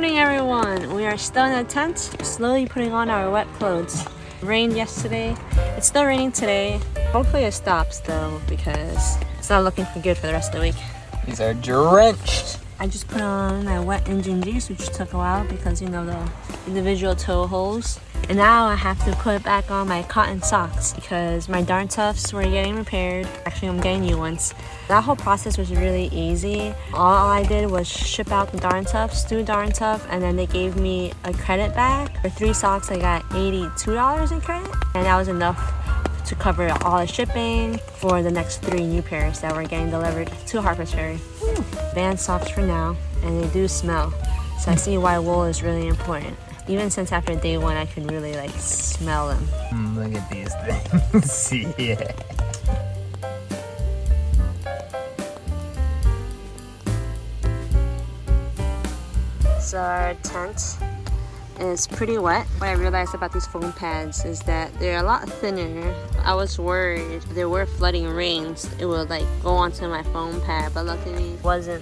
morning, everyone. We are still in a tent, slowly putting on our wet clothes. Rained yesterday. It's still raining today. Hopefully it stops though, because it's not looking good for the rest of the week. These are drenched. I just put on my wet engine G's, which took a while because you know the individual toe holes. And now I have to put back on my cotton socks because my darn toughs were getting repaired. Actually, I'm getting new ones. That whole process was really easy. All I did was ship out the darn toughs through Darn Tough, and then they gave me a credit back. For 3 socks, I got $82 in credit, and that was enough to cover all the shipping for the next 3 new pairs that were getting delivered to Harper's Ferry. Band socks for now, and they do smell. So I see why wool is really important. Even since after day 1, I could really like smell them. Look at these things. Yeah. So our tent is pretty wet. What I realized about these foam pads is that they're a lot thinner. I was worried if there were flooding rains, it would like go onto my foam pad, but luckily it wasn't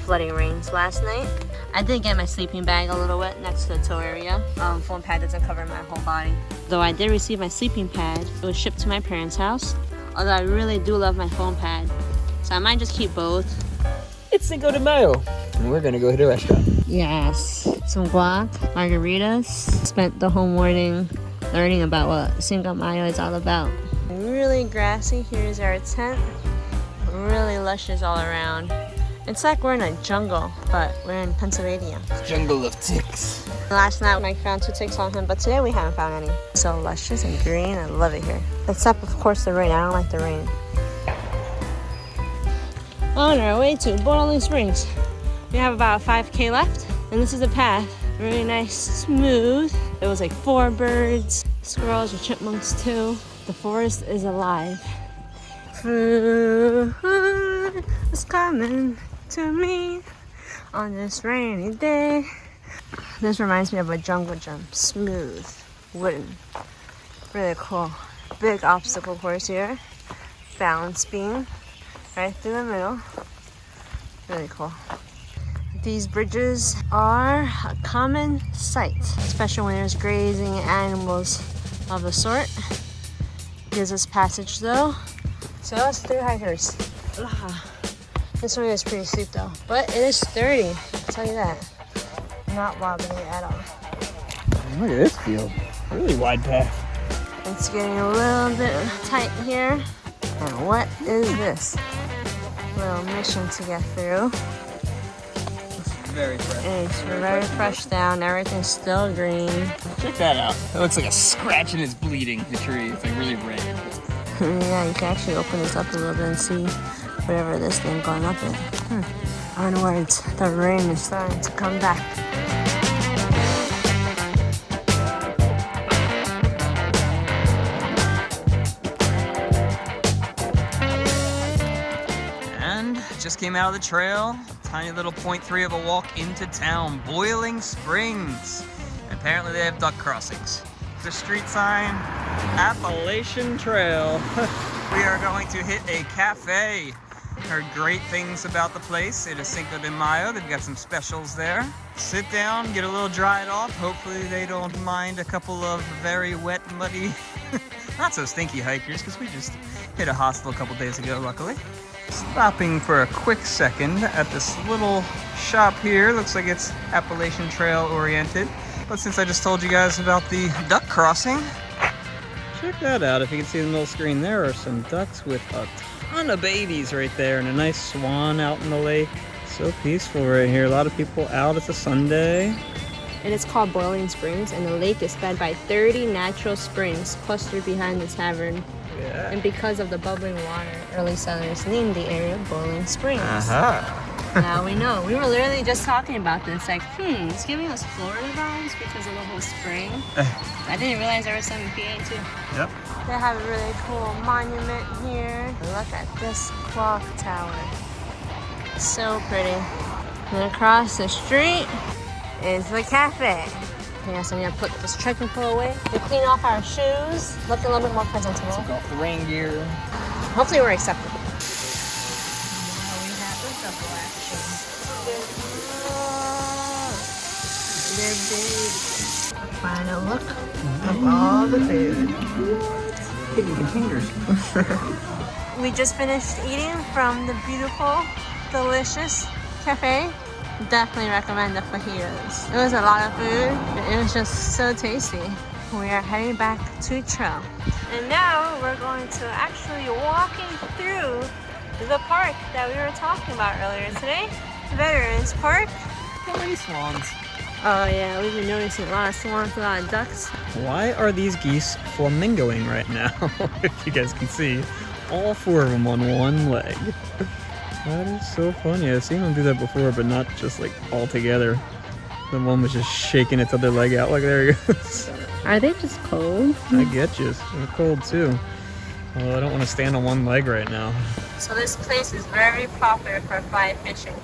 flooding rains last night. I did get my sleeping bag a little wet next to the toe area. Foam pad doesn't cover my whole body. Though I did receive my sleeping pad, it was shipped to my parents' house. Although I really do love my foam pad, so I might just keep both. It's Cinco de Mayo, and we're gonna go hit a restaurant. Yes, some guac, margaritas. Spent the whole morning learning about what Cinco de Mayo is all about. Really grassy. Here's our tent. Really luscious all around. It's like we're in a jungle, but we're in Pennsylvania. Jungle of ticks. Last night I found 2 ticks on him, but today we haven't found any. So luscious and green. I love it here. Except, of course, the rain. I don't like the rain. On our way to Boiling Springs. We have about 5K left, and this is the path. Really nice, smooth. There was like 4 birds, squirrels and chipmunks too. The forest is alive. Food is coming to me on this rainy day. This reminds me of a jungle gym. Smooth, wooden, really cool. Big obstacle course here. Balance beam right through the middle. Really cool. These bridges are a common sight, especially when there's grazing animals of the sort. Gives us passage though. So that's 3 hikers. This one is pretty steep though, but it is sturdy, I'll tell you that. Not wobbly at all. Look at this field. Really wide path. It's getting a little bit tight here. And what is this? Little mission to get through. Very fresh. It's very fresh down. Everything's still green. Check that out. It looks like a scratch and it's bleeding, the tree. It's like really red. Yeah, you can actually open this up a little bit and see whatever this thing going up in. Onwards, the rain is starting to come back. And just came out of the trail. Tiny little 0.3 of a walk into town. Boiling Springs. Apparently they have duck crossings. The street sign, Appalachian Trail. We are going to hit a cafe. Heard great things about the place. It is Cinco de Mayo. They've got some specials there. Sit down, get a little dried off. Hopefully they don't mind a couple of very wet, muddy, not so stinky hikers, because we just hit a hostel a couple days ago, luckily. Stopping for a quick second at this little shop here. Looks like it's Appalachian Trail oriented. But since I just told you guys about the duck crossing, check that out. If you can see in the middle screen, there are some ducks with a ton of babies right there and a nice swan out in the lake. So peaceful right here. A lot of people out. It's a Sunday. It is called Boiling Springs, and the lake is fed by 30 natural springs clustered behind the tavern. Yeah. And because of the bubbling water, early settlers named the area Boiling Springs. Now we know. We were literally just talking about this, like, it's giving us Florida vibes because of the whole spring. I didn't realize there was some in PA too. Yep. They have a really cool monument here. Look at this clock tower. So pretty. And across the street is the cafe. Yeah, so I'm gonna put this trekking pole away. We clean off our shoes, look a little bit more presentable. Took off the rain gear. Hopefully we're acceptable. Now we have the double action. they're big. Final look of all the food. Hidden containers. We just finished eating from the beautiful, delicious cafe. Definitely recommend the fajitas. It was a lot of food. It was just so tasty. We are heading back to trail. And now we're going to actually walking through the park that we were talking about earlier today. Veterans Park. How many swans? Oh yeah, we've been noticing a lot of swans, a lot of ducks. Why are these geese flamingoing right now? If you guys can see, all 4 of them on one leg. That is so funny. I've seen them do that before, but not just like all together. The one was just shaking its other leg out like there he goes. Are they just cold? I get you. They're cold too. Although I don't want to stand on one leg right now. So this place is very popular for fly fishing.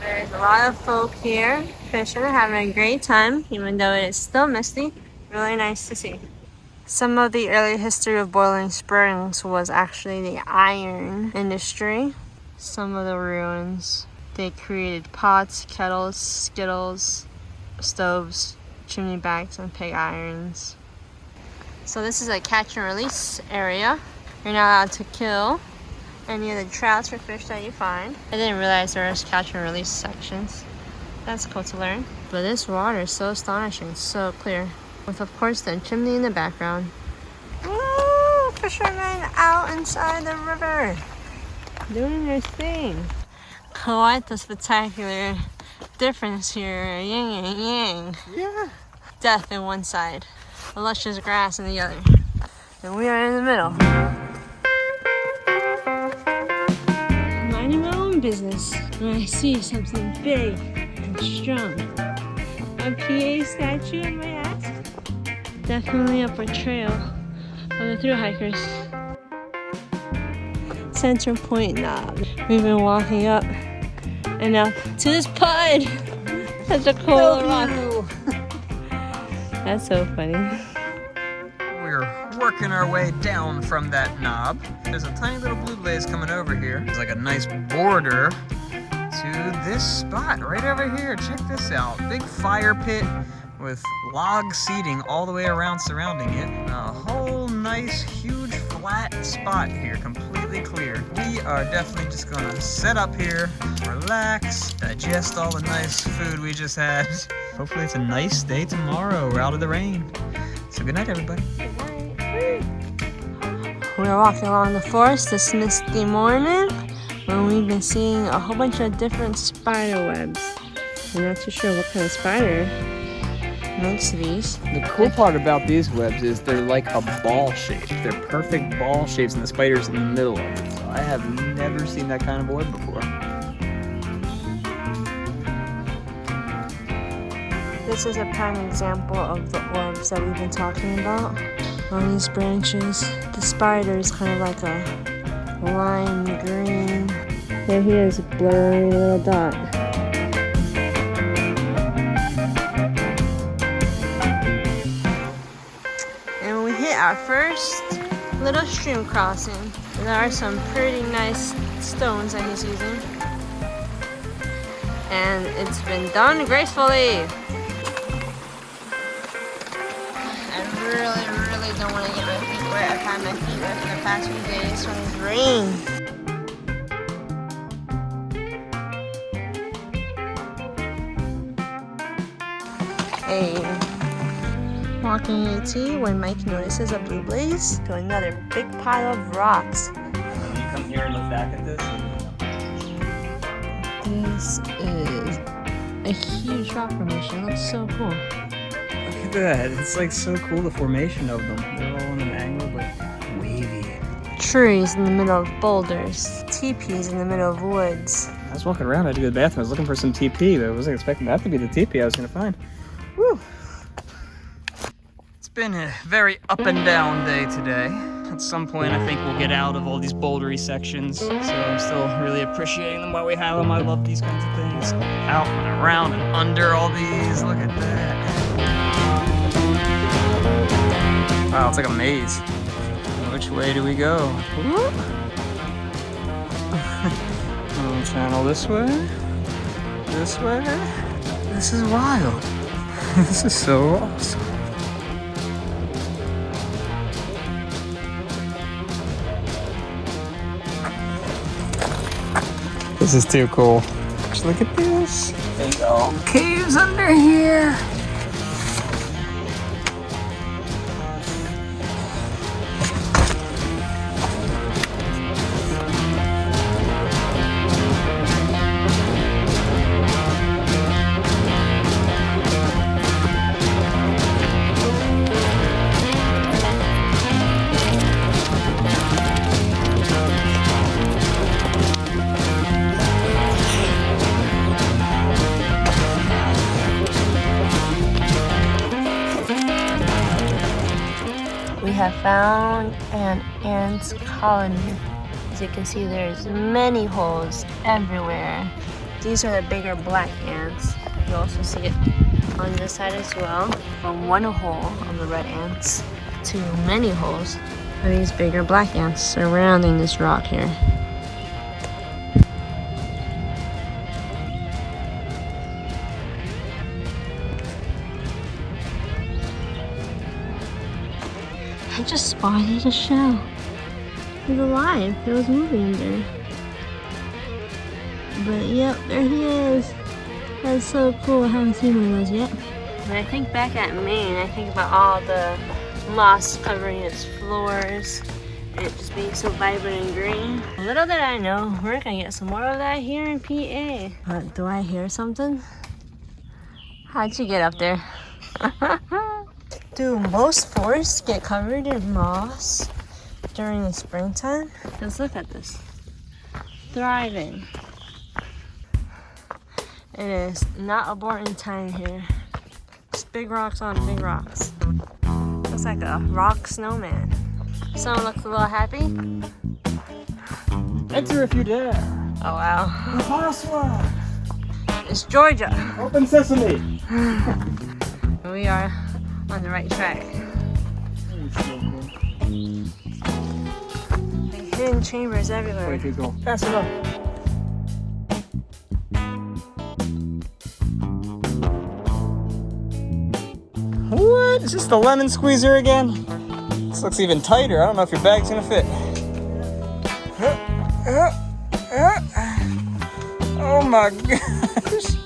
There's a lot of folk here fishing, having a great time, even though it is still misty. Really nice to see. Some of the early history of Boiling Springs was actually the iron industry. Some of the ruins. They created pots, kettles, skittles, stoves, chimney bags, and pig irons. So this is a catch and release area. You're not allowed to kill any of the trouts or fish that you find. I didn't realize there was catch and release sections. That's cool to learn. But this water is so astonishing, so clear. With of course the chimney in the background. Woo! Fishermen out inside the river. Doing their thing. Quite the spectacular difference here. Yin and yang. Yeah. Death in one side. Luscious grass in the other. And we are in the middle. Minding my own business when I see something big and strong. A PA statue in my ass? Definitely up a trail for the thru hikers. Center Point Knob. We've been walking up and up to this pud. That's a cool rock. That's so funny. We're working our way down from that knob. There's a tiny little blue blaze coming over here. There's like a nice border to this spot right over here. Check this out. Big fire pit with log seating all the way around surrounding it. A whole nice, huge, flat spot here, completely clear. We are definitely just gonna set up here, relax, digest all the nice food we just had. Hopefully it's a nice day tomorrow. We're out of the rain. So good night, everybody. Good night. We're walking along the forest this misty morning when we've been seeing a whole bunch of different spider webs. I'm not too sure what kind of spider makes these. The cool part about these webs is they're like a ball shape. They're perfect ball shapes and the spider's in the middle of it. So I have never seen that kind of a web before. This is a prime example of the orbs that we've been talking about. On these branches, the spider is kind of like a lime green. There he is, a blurry little dot. And we hit our first little stream crossing. There are some pretty nice stones that he's using. And it's been done gracefully. I really don't want to get my feet wet. I've had my feet wet for the past few days from this rain. Hey, walking AT when Mike notices a blue blaze to another big pile of rocks. You come here and look back at this. This is a huge rock formation. It looks so cool. Look at that. It's like so cool, the formation of them. They're all in an angle, but wavy. Trees in the middle of boulders. Teepees in the middle of woods. I was walking around, I had to go to the bathroom. I was looking for some TP, but I wasn't expecting that to be the TP I was going to find. Woo! It's been a very up and down day today. At some point, I think we'll get out of all these bouldery sections. So I'm still really appreciating them while we have them. I love these kinds of things. Out and around and under all these. Look at that. Wow, it's like a maze. Which way do we go? Whoop. Channel this way. This way. This is wild. This is so awesome. This is too cool. Just look at this. Big old caves under here. We have found an ant colony. As you can see, there's many holes everywhere. These are the bigger black ants. You also see it on this side as well. From one hole of the red ants to many holes of these bigger black ants surrounding this rock here. I just spotted a shell. He's alive. It was moving there. But yep, there he is. That's so cool. I haven't seen one of those yet. When I think back at Maine, I think about all the moss covering its floors and it just being so vibrant and green. Little did I know, we're gonna get some more of that here in PA. But do I hear something? How'd you get up there? Dude, most forests get covered in moss during the springtime. Just look at this. Thriving. It is not a boring time here. Just big rocks on big rocks. Looks like a rock snowman. Someone looks a little happy. Enter if you dare. Oh wow. The password. It's Georgia. Open sesame. We are on the right track. The hidden chambers everywhere. Wait, go. Faster, go. What? Is this the lemon squeezer again? This looks even tighter. I don't know if your bag's gonna fit. Oh my gosh.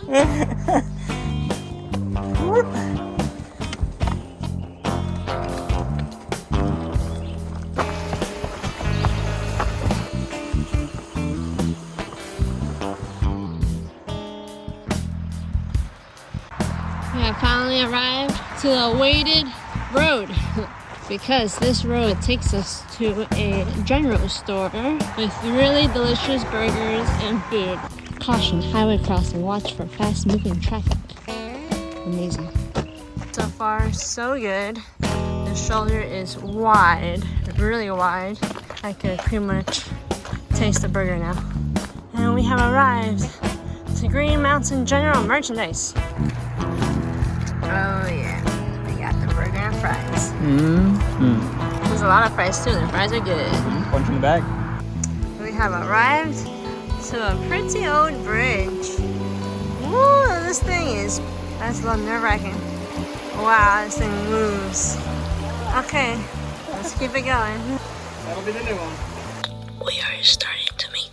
We have finally arrived to the awaited road because this road takes us to a general store with really delicious burgers and food. Caution, highway crossing, watch for fast moving traffic. Amazing. So far, so good. The shoulder is wide, really wide. I could pretty much taste the burger now. And we have arrived to Green Mountain General Merchandise. Oh yeah, we got the burger and fries. There's a lot of fries too, the fries are good. Punch in the bag. We have arrived to a pretty old bridge. Woo, this thing that's a little nerve-wracking. Wow, this thing moves. Okay, let's keep it going. That'll be the new one. We are starting to make